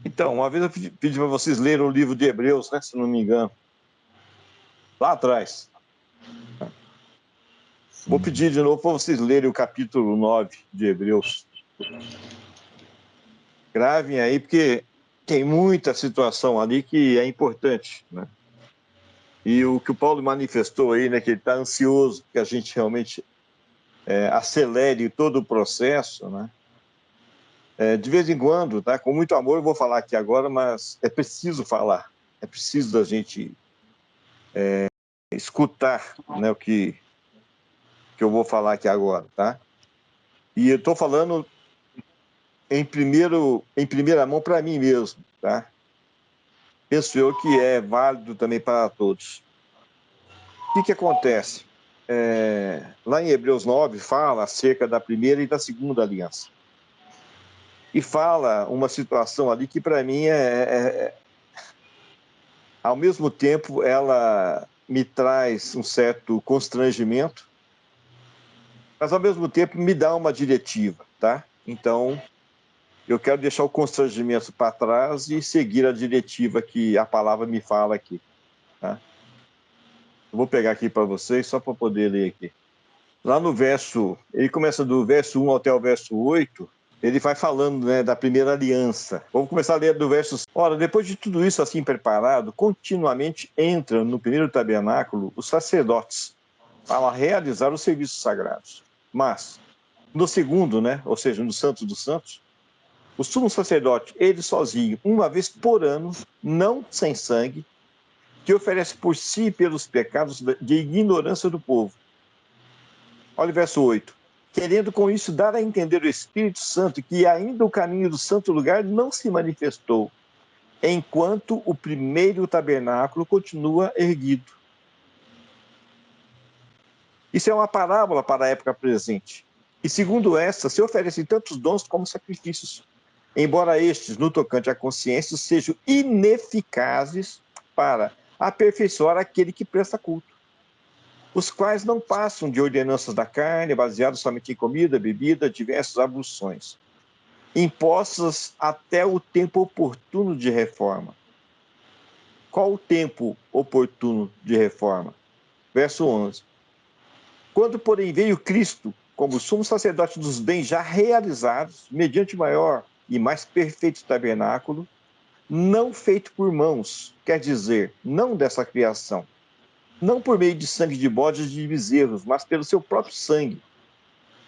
Então, uma vez eu pedi para vocês lerem o livro de Hebreus, né, se não me engano, lá atrás. Vou Sim. pedir de novo para vocês lerem o capítulo 9 de Hebreus. Gravem aí, porque tem muita situação ali que é importante, né? E o que o Paulo manifestou aí, né, que ele está ansioso que a gente realmente acelere todo o processo, né? De vez em quando, tá? Com muito amor, eu vou falar aqui agora, mas é preciso falar, é preciso da gente escutar, né, o que eu vou falar aqui agora, tá? E eu estou falando em primeira mão para mim mesmo, tá? Penso eu que é válido também para todos. O que acontece? Lá em Hebreus 9 fala acerca da primeira e da segunda aliança. E fala uma situação ali que para mim ao mesmo tempo ela me traz um certo constrangimento, mas ao mesmo tempo me dá uma diretiva, tá? Então, eu quero deixar o constrangimento para trás e seguir a diretiva que a palavra me fala aqui, tá? Eu vou pegar aqui para vocês só para poder ler aqui. Lá no verso, ele começa do verso 1 até o verso 8, ele vai falando, né, da primeira aliança. Vamos começar a ler do verso... Ora, depois de tudo isso assim preparado, continuamente entram no primeiro tabernáculo os sacerdotes para realizar os serviços sagrados. Mas, no segundo, né, ou seja, no Santo dos Santos, o sumo sacerdote, ele sozinho, uma vez por ano, não sem sangue, que oferece por si e pelos pecados de ignorância do povo. Olha o verso 8. Querendo com isso dar a entender o Espírito Santo que ainda o caminho do santo lugar não se manifestou, enquanto o primeiro tabernáculo continua erguido. Isso é uma parábola para a época presente. E segundo esta, se oferecem tantos dons como sacrifícios, embora estes, no tocante à consciência, sejam ineficazes para aperfeiçoar aquele que presta culto, os quais não passam de ordenanças da carne, baseados somente em comida, bebida, diversas abluções, impostas até o tempo oportuno de reforma. Qual o tempo oportuno de reforma? Verso 11. Quando, porém, veio Cristo, como sumo sacerdote dos bens já realizados, mediante maior e mais perfeito tabernáculo, não feito por mãos, quer dizer, não dessa criação, não por meio de sangue de bodes e de bezerros, mas pelo seu próprio sangue,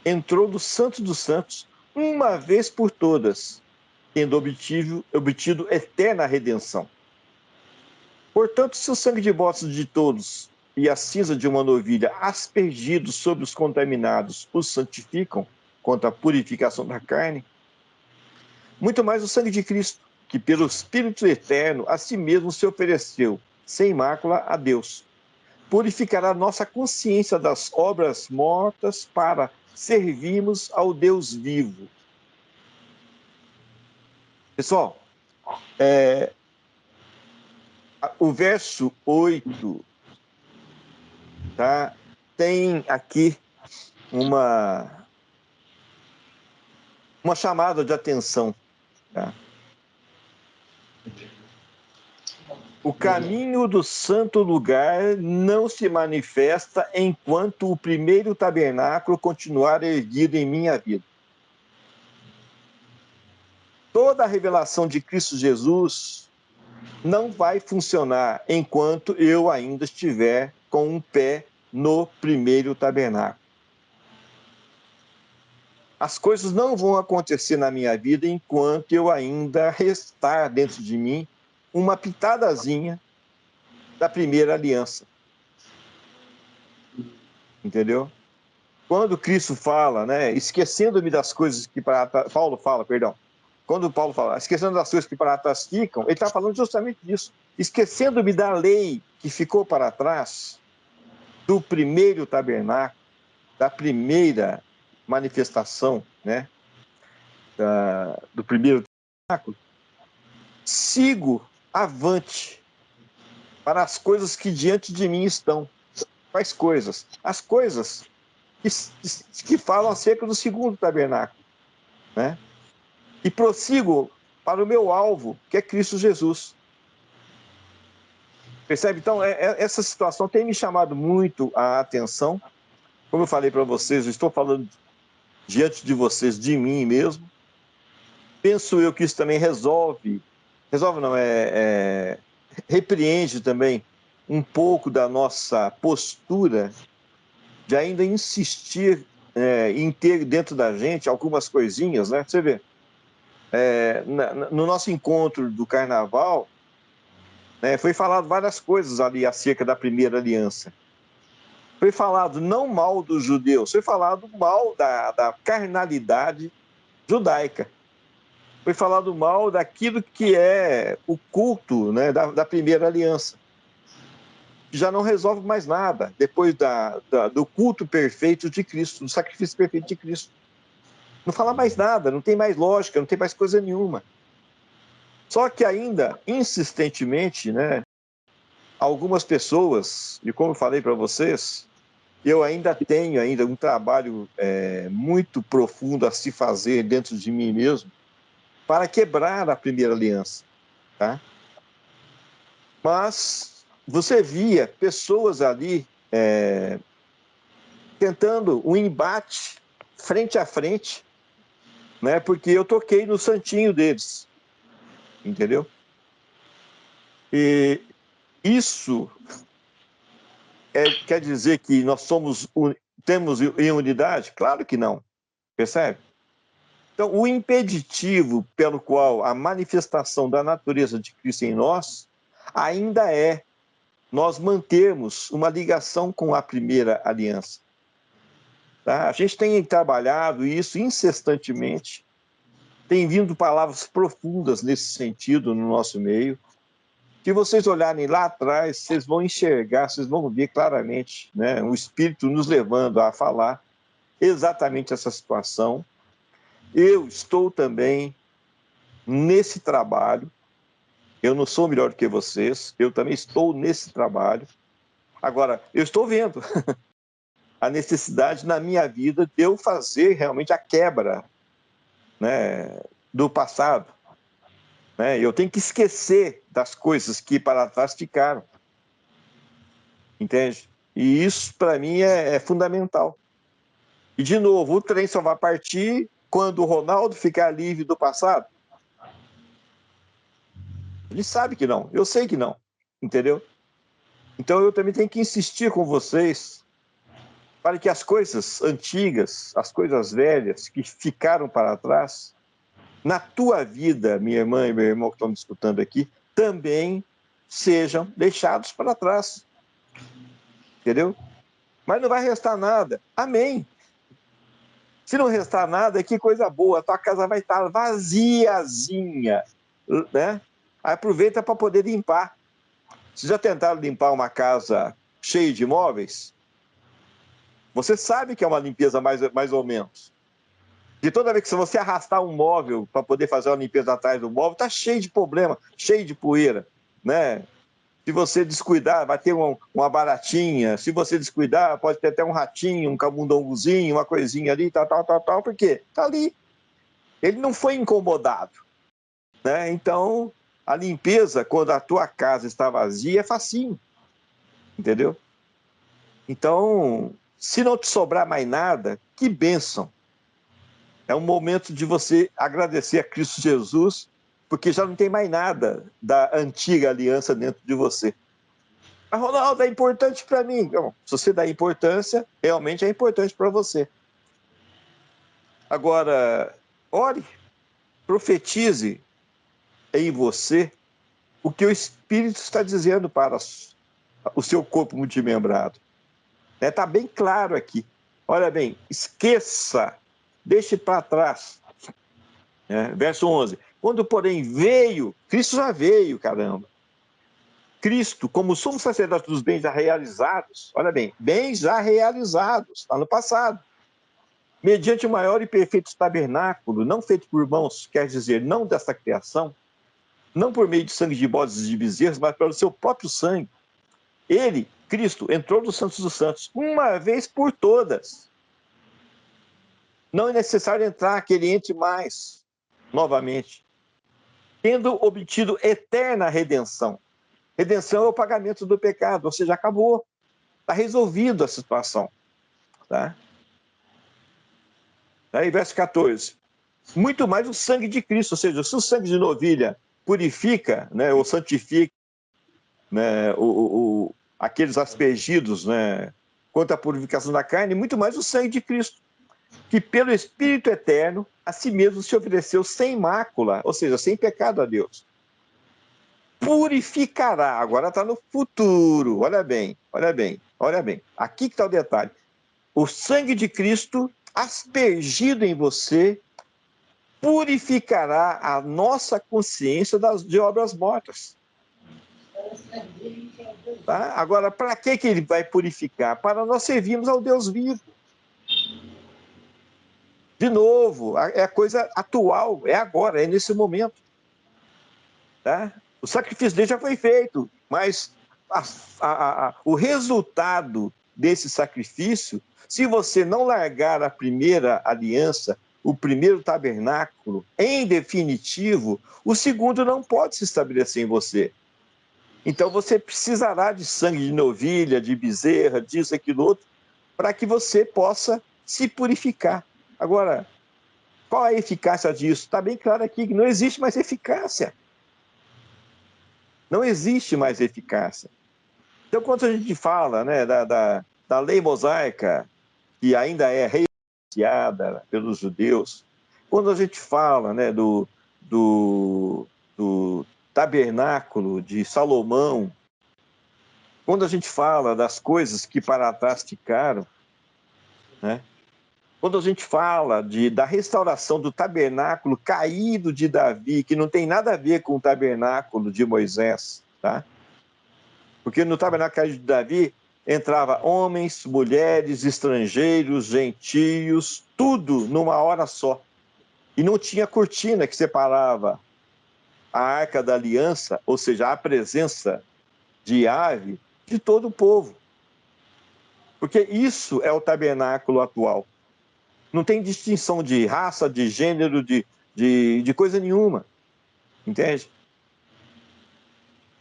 entrou no Santo dos Santos uma vez por todas, tendo obtido eterna redenção. Portanto, se o sangue de bodes de todos e a cinza de uma novilha aspergidos sobre os contaminados os santificam quanto à purificação da carne, muito mais o sangue de Cristo, que pelo Espírito Eterno a si mesmo se ofereceu, sem mácula, a Deus, purificará nossa consciência das obras mortas para servirmos ao Deus vivo. Pessoal, o verso 8, tá, tem aqui uma chamada de atenção. Tá? O caminho do santo lugar não se manifesta enquanto o primeiro tabernáculo continuar erguido em minha vida. Toda a revelação de Cristo Jesus não vai funcionar enquanto eu ainda estiver com um pé no primeiro tabernáculo. As coisas não vão acontecer na minha vida enquanto eu ainda restar dentro de mim uma pitadazinha da primeira aliança. Entendeu? Quando Cristo fala, né, esquecendo-me das coisas que para Paulo fala, perdão. Quando Paulo fala, esquecendo das coisas que para trás ficam, ele está falando justamente disso. Esquecendo-me da lei que ficou para trás, do primeiro tabernáculo, da primeira manifestação, né, do primeiro tabernáculo, sigo avante para as coisas que diante de mim estão. Quais coisas? As coisas que falam acerca do segundo tabernáculo, né? E prossigo para o meu alvo, que é Cristo Jesus. Percebe? Então, essa situação tem me chamado muito a atenção. Como eu falei para vocês, eu estou falando diante de vocês de mim mesmo. Penso eu que isso também resolve não, repreende também um pouco da nossa postura de ainda insistir em ter dentro da gente algumas coisinhas, né? Você vê, no nosso encontro do carnaval, né, foi falado várias coisas ali acerca da primeira aliança. Foi falado não mal dos judeus, foi falado mal da carnalidade judaica. Foi falado mal daquilo que é o culto, né, da primeira aliança. Já não resolve mais nada depois do culto perfeito de Cristo, do sacrifício perfeito de Cristo. Não fala mais nada, não tem mais lógica, não tem mais coisa nenhuma. Só que ainda, insistentemente, né, algumas pessoas, e como eu falei para vocês, eu ainda tenho um trabalho muito profundo a se fazer dentro de mim mesmo para quebrar a primeira aliança, tá? Mas você via pessoas ali tentando um embate frente a frente, né? Porque eu toquei no santinho deles, entendeu? E isso quer dizer que nós temos em unidade? Claro que não, percebe? Então, o impeditivo pelo qual a manifestação da natureza de Cristo em nós ainda é nós mantermos uma ligação com a primeira aliança. Tá? A gente tem trabalhado isso incessantemente, tem vindo palavras profundas nesse sentido no nosso meio. Se vocês olharem lá atrás, vocês vão enxergar, vocês vão ver claramente, né, o Espírito nos levando a falar exatamente essa situação. Eu estou também nesse trabalho, eu não sou melhor do que vocês, eu também estou nesse trabalho. Agora, eu estou vendo a necessidade na minha vida de eu fazer realmente a quebra, né, do passado. Né? Eu tenho que esquecer das coisas que para trás ficaram. Entende? E isso, para mim, é fundamental. E, de novo, o trem só vai partir quando o Ronaldo ficar livre do passado. Ele sabe que não, eu sei que não, entendeu? Então eu também tenho que insistir com vocês para que as coisas antigas, as coisas velhas que ficaram para trás, na tua vida, minha irmã e meu irmão que estão me escutando aqui, também sejam deixados para trás. Entendeu? Mas não vai restar nada. Amém. Se não restar nada, que coisa boa, a tua casa vai estar vaziazinha, né? Aproveita para poder limpar. Vocês já tentaram limpar uma casa cheia de móveis? Você sabe que é uma limpeza mais ou menos. De toda vez que você arrastar um móvel para poder fazer uma limpeza atrás do móvel, tá cheio de problema, cheio de poeira, né? Se você descuidar, vai ter uma baratinha. Se você descuidar, pode ter até um ratinho, um camundongozinho, uma coisinha ali, tal, por quê? Tá ali. Ele não foi incomodado, né? Então, a limpeza, quando a tua casa está vazia, é facinho, entendeu? Então, se não te sobrar mais nada, que bênção. É um momento de você agradecer a Cristo Jesus, porque já não tem mais nada da antiga aliança dentro de você. Mas, Ronaldo, é importante para mim. Não, se você dá importância, realmente é importante para você. Agora, ore, profetize em você o que o Espírito está dizendo para o seu corpo multimembrado. Está bem claro aqui. Olha bem, esqueça, deixe para trás. Verso 11. Quando, porém, veio, Cristo já veio, caramba. Cristo, como sumo sacerdote dos bens já realizados, olha bem, bens já realizados, está no passado, mediante o maior e perfeito tabernáculo, não feito por mãos, quer dizer, não desta criação, não por meio de sangue de bodes e de bezerros, mas pelo seu próprio sangue. Ele, Cristo, entrou nos Santos dos Santos, uma vez por todas. Não é necessário entrar, que ele entre mais, novamente. tendo obtido eterna redenção. Redenção é o pagamento do pecado, ou seja, acabou. Está resolvido a situação. Tá? Aí, verso 14. Muito mais o sangue de Cristo, ou seja, se o sangue de novilha purifica, né, ou santifica, né, aqueles aspergidos, né, quanto à purificação da carne, muito mais o sangue de Cristo, que pelo Espírito Eterno a si mesmo se ofereceu sem mácula, ou seja, sem pecado a Deus. Purificará, agora está no futuro, olha bem, olha bem, olha bem, aqui que está o detalhe. O sangue de Cristo aspergido em você purificará a nossa consciência de obras mortas. Tá? Agora, para que ele vai purificar? Para nós servirmos ao Deus vivo. De novo, é a coisa atual, é agora, é nesse momento. Tá? O sacrifício dele já foi feito, mas o resultado desse sacrifício, se você não largar a primeira aliança, o primeiro tabernáculo, em definitivo, o segundo não pode se estabelecer em você. Então você precisará de sangue de novilha, de bezerra, disso, aquilo, outro, para que você possa se purificar. Agora, qual a eficácia disso? Está bem claro aqui que não existe mais eficácia. Não existe mais eficácia. Então, quando a gente fala, né, da lei mosaica, que ainda é referenciada pelos judeus, quando a gente fala, né, do tabernáculo de Salomão, quando a gente fala das coisas que para trás ficaram, né, quando a gente fala da restauração do tabernáculo caído de Davi, que não tem nada a ver com o tabernáculo de Moisés, tá? Porque no tabernáculo caído de Davi entrava homens, mulheres, estrangeiros, gentios, tudo numa hora só. E não tinha cortina que separava a Arca da Aliança, ou seja, a presença de ave, de todo o povo. Porque isso é o tabernáculo atual. Não tem distinção de raça, de gênero, de coisa nenhuma. Entende?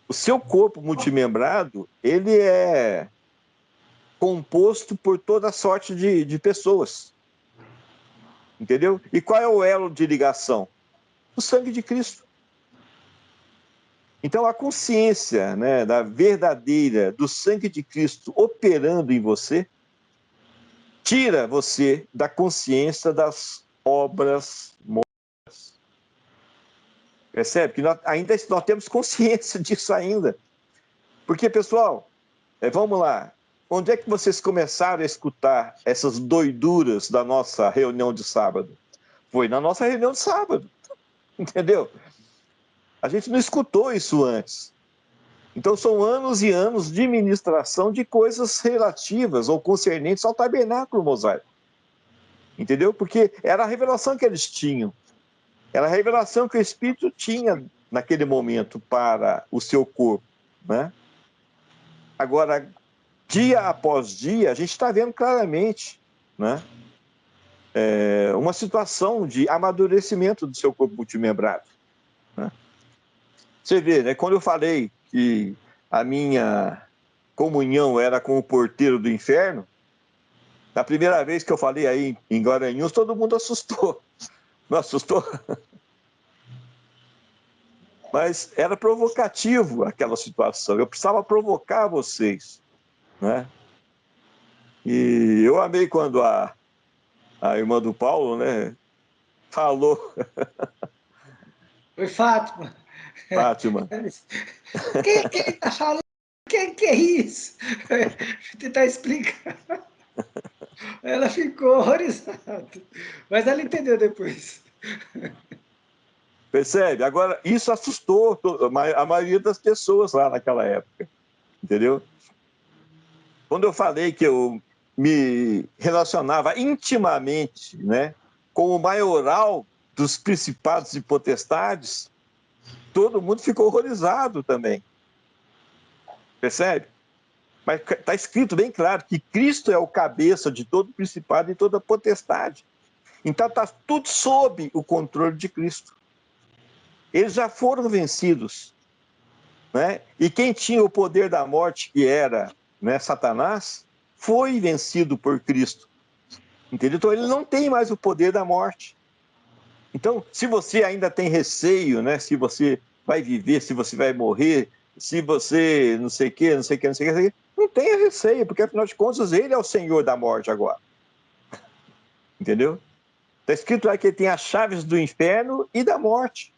O seu corpo multimembrado, ele é composto por toda sorte de pessoas. Entendeu? E qual é o elo de ligação? O sangue de Cristo. Então, a consciência, né, da verdadeira, do sangue de Cristo operando em você, tira você da consciência das obras mortas. Percebe? Que nós temos consciência disso ainda. Porque, pessoal, vamos lá. Onde é que vocês começaram a escutar essas doiduras da nossa reunião de sábado? Foi na nossa reunião de sábado. Entendeu? A gente não escutou isso antes. Então, são anos e anos de ministração de coisas relativas ou concernentes ao tabernáculo mosaico. Entendeu? Porque era a revelação que eles tinham. Era a revelação que o Espírito tinha naquele momento para o seu corpo, né? Agora, dia após dia, a gente está vendo claramente, né, uma situação de amadurecimento do seu corpo multimembrado. Né? Você vê, né, quando eu falei que a minha comunhão era com o porteiro do inferno, na primeira vez que eu falei aí em Guaranhuns, todo mundo assustou. Não assustou? Mas era provocativo aquela situação. Eu precisava provocar vocês, né? E eu amei quando a irmã do Paulo, né, falou. Foi Fátima. Fátima. Quem está falando? Quem que é isso? Deixa eu tentar explicar. Ela ficou horrorizada. Mas ela entendeu depois. Percebe? Agora, isso assustou a maioria das pessoas lá naquela época. Entendeu? Quando eu falei que eu me relacionava intimamente, né, com o maioral dos principados e potestades, todo mundo ficou horrorizado também. Percebe? Mas está escrito bem claro que Cristo é o cabeça de todo principado e toda potestade. Então está tudo sob o controle de Cristo. Eles já foram vencidos, né? E quem tinha o poder da morte, que era, né, Satanás, foi vencido por Cristo. Entendeu? Então ele não tem mais o poder da morte. Então, se você ainda tem receio, né? Se você vai viver, se você vai morrer, se você não sei o quê, não sei o quê, não sei o quê, não tenha receio, porque afinal de contas ele é o Senhor da morte agora. Entendeu? Está escrito lá que ele tem as chaves do inferno e da morte.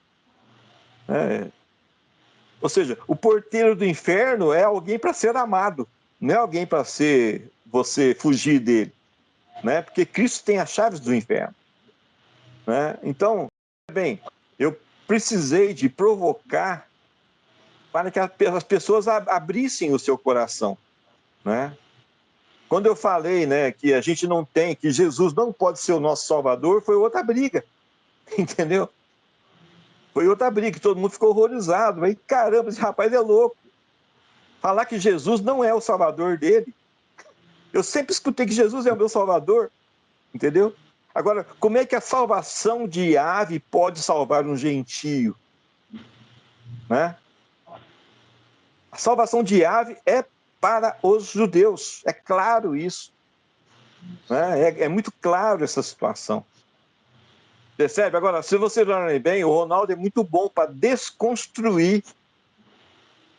Ou seja, o porteiro do inferno é alguém para ser amado, não é alguém para você fugir dele, né? Porque Cristo tem as chaves do inferno, né? Então, bem, eu precisei de provocar para que as pessoas abrissem o seu coração, né? Quando eu falei, né, que a gente não tem, que Jesus não pode ser o nosso Salvador, foi outra briga, entendeu? Foi outra briga, que todo mundo ficou horrorizado. Aí, caramba, esse rapaz é louco. Falar que Jesus não é o Salvador dele. Eu sempre escutei que Jesus é o meu Salvador, entendeu? Agora, como é que a salvação de ave pode salvar um gentio, né? A salvação de ave é para os judeus, é claro isso, né? É muito claro essa situação. Percebe? Agora, se você olhar bem, o Ronaldo é muito bom para desconstruir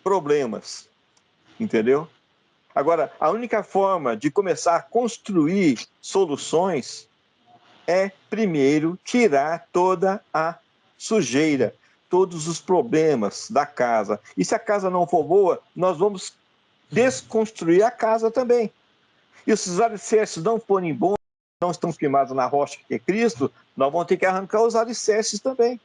problemas, entendeu? Agora, a única forma de começar a construir soluções é, primeiro, tirar toda a sujeira, todos os problemas da casa. E se a casa não for boa, nós vamos desconstruir a casa também. E se os alicerces não forem bons, não estão firmados na rocha que é Cristo, nós vamos ter que arrancar os alicerces também.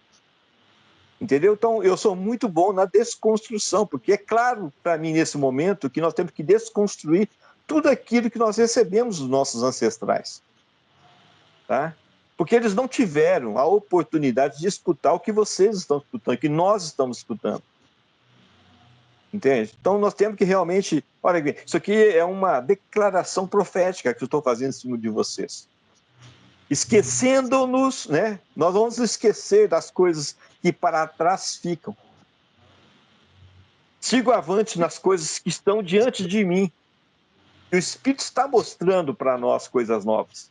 Entendeu? Então, eu sou muito bom na desconstrução, porque é claro para mim nesse momento que nós temos que desconstruir tudo aquilo que nós recebemos dos nossos ancestrais. Tá? Porque eles não tiveram a oportunidade de escutar o que vocês estão escutando, o que nós estamos escutando. Entende? Então, nós temos que realmente... Olha bem, isso aqui é uma declaração profética que eu estou fazendo em cima de vocês. Esquecendo-nos, né? Nós vamos esquecer das coisas que para trás ficam. Sigo avante nas coisas que estão diante de mim. E o Espírito está mostrando para nós coisas novas,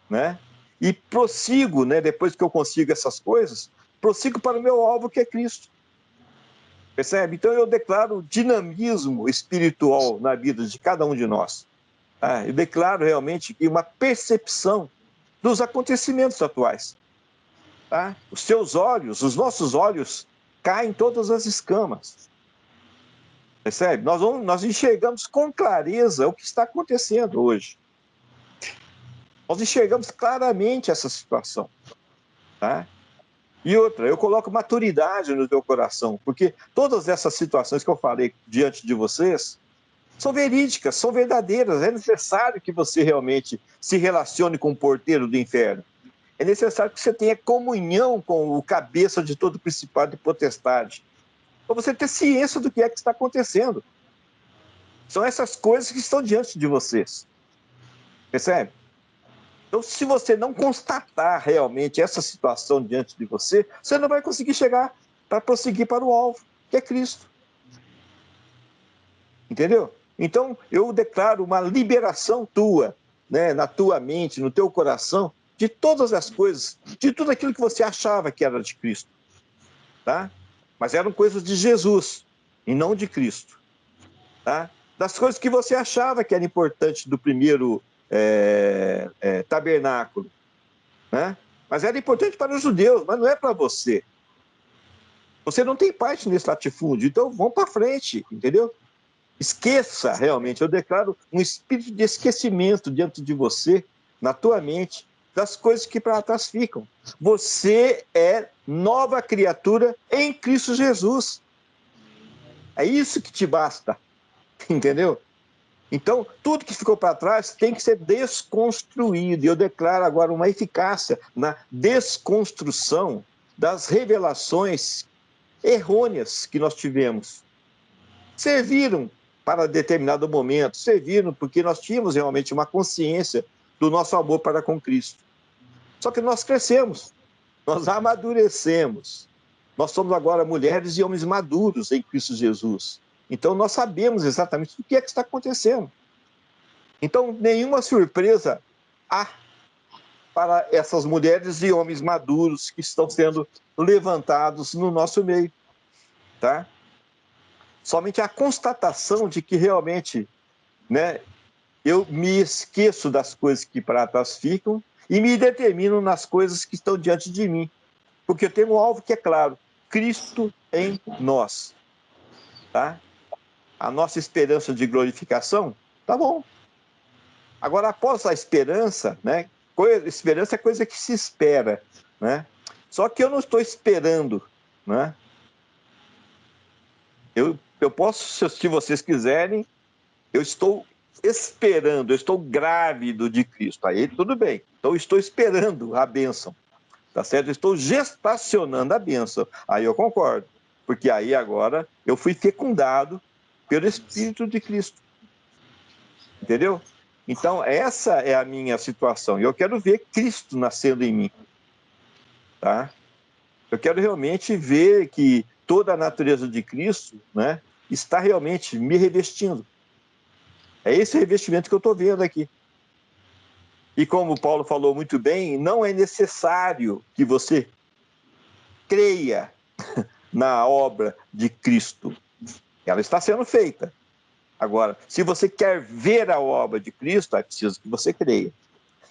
né? E prossigo, né? Depois que eu consigo essas coisas, prossigo para o meu alvo, que é Cristo. Percebe? Então eu declaro dinamismo espiritual na vida de cada um de nós. Eu declaro realmente uma percepção dos acontecimentos atuais. Tá? Os seus olhos, os nossos olhos, caem todas as escamas. Percebe? Nós enxergamos com clareza o que está acontecendo hoje. Nós enxergamos claramente essa situação. Tá? E outra, eu coloco maturidade no teu coração, porque todas essas situações que eu falei diante de vocês são verídicas, são verdadeiras. É necessário que você realmente se relacione com o porteiro do inferno. É necessário que você tenha comunhão com o cabeça de todo principado e potestade, para você ter ciência do que é que está acontecendo. São essas coisas que estão diante de vocês. Percebe? Então, se você não constatar realmente essa situação diante de você, você não vai conseguir chegar para prosseguir para o alvo, que é Cristo. Entendeu? Então, eu declaro uma liberação tua, né, na tua mente, no teu coração, de todas as coisas, de tudo aquilo que você achava que era de Cristo. Tá? Mas eram coisas de Jesus e não de Cristo. Tá? Das coisas que você achava que era importante do primeiro tabernáculo. Né? Mas era importante para os judeus, mas não é para você. Você não tem parte nesse latifúndio, então vamos para frente, entendeu? Esqueça realmente, eu declaro um espírito de esquecimento diante de você, na tua mente, das coisas que para trás ficam. Você é nova criatura em Cristo Jesus. É isso que te basta, entendeu? Então, tudo que ficou para trás tem que ser desconstruído. E eu declaro agora uma eficácia na desconstrução das revelações errôneas que nós tivemos. Serviram para determinado momento, serviram porque nós tínhamos realmente uma consciência do nosso amor para com Cristo. Só que nós crescemos, nós amadurecemos. Nós somos agora mulheres e homens maduros em Cristo Jesus. Então, nós sabemos exatamente o que é que está acontecendo. Então, nenhuma surpresa há para essas mulheres e homens maduros que estão sendo levantados no nosso meio, tá? Somente a constatação de que realmente, né, eu me esqueço das coisas que para trás ficam e me determino nas coisas que estão diante de mim. Porque eu tenho um alvo que é claro, Cristo em nós, tá? A nossa esperança de glorificação, tá bom. Agora, após a esperança, né? Esperança é coisa que se espera, né? Só que eu não estou esperando, né? Eu posso, se vocês quiserem, eu estou esperando, eu estou grávido de Cristo. Aí tudo bem. Então eu estou esperando a bênção, tá certo? Eu estou gestacionando a bênção. Aí eu concordo, porque aí agora eu fui fecundado pelo Espírito de Cristo, entendeu? Então essa é a minha situação. E eu quero ver Cristo nascendo em mim, tá? Eu quero realmente ver que toda a natureza de Cristo, né, está realmente me revestindo. É esse revestimento que eu estou vendo aqui. E como o Paulo falou muito bem, não é necessário que você creia na obra de Cristo. Ela está sendo feita. Agora, se você quer ver a obra de Cristo, é preciso que você creia.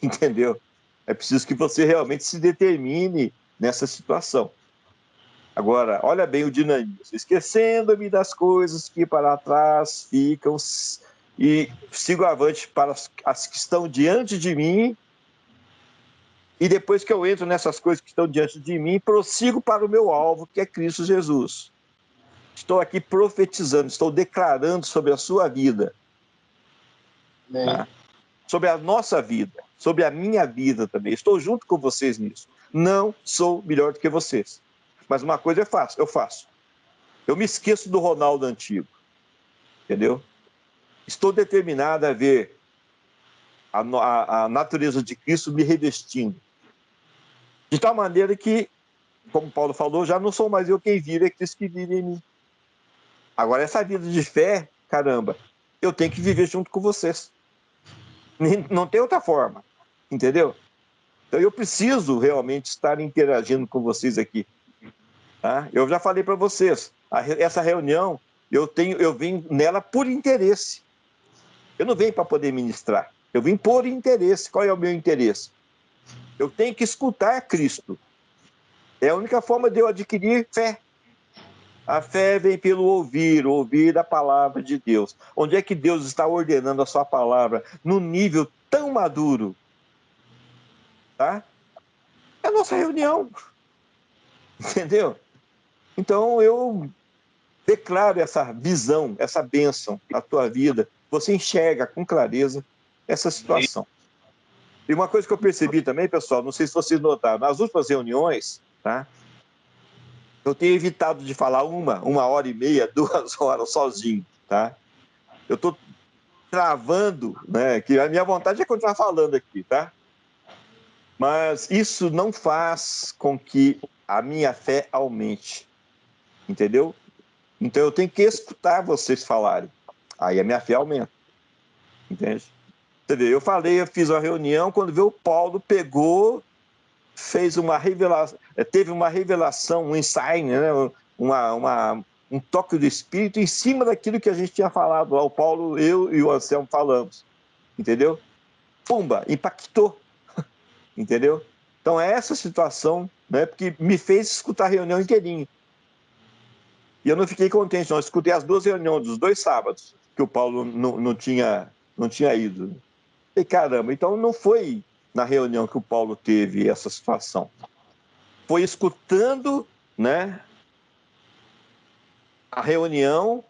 Entendeu? É preciso que você realmente se determine nessa situação. Agora, olha bem o dinamismo. Esquecendo-me das coisas que para trás ficam e sigo avante para as que estão diante de mim. E depois que eu entro nessas coisas que estão diante de mim, prossigo para o meu alvo, que é Cristo Jesus. Estou aqui profetizando, estou declarando sobre a sua vida, tá? Sobre a nossa vida, sobre a minha vida também. Estou junto com vocês nisso. Não sou melhor do que vocês. Mas uma coisa eu faço. Eu me esqueço do Ronaldo antigo, entendeu? Estou determinado a ver a natureza de Cristo me revestindo. De tal maneira que, como Paulo falou, já não sou mais eu quem vive, é Cristo que vive em mim. Agora, essa vida de fé, caramba, eu tenho que viver junto com vocês. Não tem outra forma, entendeu? Então, eu preciso realmente estar interagindo com vocês aqui. Tá? Eu já falei para vocês, essa reunião, eu vim nela por interesse. Eu não venho para poder ministrar, eu vim por interesse. Qual é o meu interesse? Eu tenho que escutar Cristo. É a única forma de eu adquirir fé. A fé vem pelo ouvir a palavra de Deus. Onde é que Deus está ordenando a sua palavra? Num nível tão maduro. Tá? É a nossa reunião. Entendeu? Então eu declaro essa visão, essa bênção na tua vida. Você enxerga com clareza essa situação. E uma coisa que eu percebi também, pessoal, não sei se vocês notaram, nas últimas reuniões, tá? Eu tenho evitado de falar uma hora e meia, 2 horas sozinho, tá? Eu estou travando, né? Que a minha vontade é continuar falando aqui, tá? Mas isso não faz com que a minha fé aumente, entendeu? Então eu tenho que escutar vocês falarem. Aí a minha fé aumenta, entende? Você vê, eu fiz uma reunião, quando veio o Paulo, pegou, fez uma revelação, teve uma revelação, um insight, né? Um toque do Espírito em cima daquilo que a gente tinha falado lá. O Paulo, eu e o Anselmo falamos, entendeu? Pumba, impactou, entendeu? Então é essa situação, né? Porque me fez escutar a reunião inteirinha. E eu não fiquei contente, não. Eu escutei as 2 reuniões, dos 2 sábados, que o Paulo não tinha ido. E caramba, então não foi na reunião que o Paulo teve essa situação. Foi escutando, né, a reunião,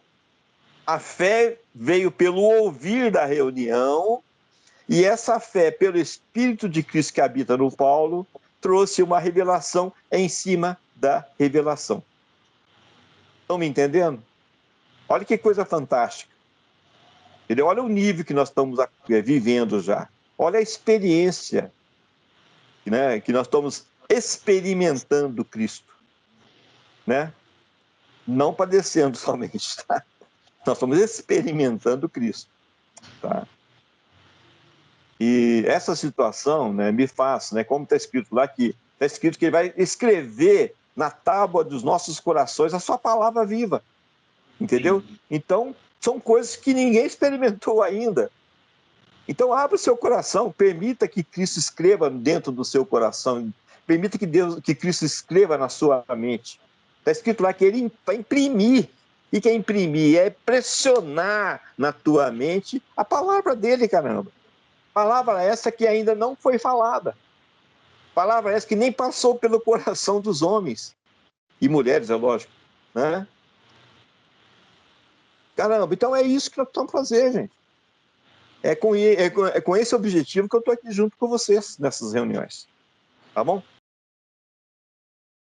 a fé veio pelo ouvir da reunião, e essa fé, pelo Espírito de Cristo que habita no Paulo, trouxe uma revelação em cima da revelação. Estão me entendendo? Olha que coisa fantástica. Olha o nível que nós estamos vivendo já. Olha a experiência, né, que nós estamos experimentando Cristo. né? Não padecendo somente, tá? Nós estamos experimentando Cristo, tá? E essa situação, né, me faz, né, como está escrito lá, que está escrito que ele vai escrever na tábua dos nossos corações a sua palavra viva, entendeu? Então, são coisas que ninguém experimentou ainda. Então, abra o seu coração, permita que Cristo escreva dentro do seu coração, permita que Cristo escreva na sua mente. Está escrito lá que ele vai imprimir. O que é imprimir? É pressionar na tua mente a palavra dele, caramba. Palavra essa que ainda não foi falada. Palavra essa que nem passou pelo coração dos homens. E mulheres, é lógico. Né? Caramba, então é isso que nós estamos fazendo, gente. É com esse objetivo que eu estou aqui junto com vocês nessas reuniões. Tá bom?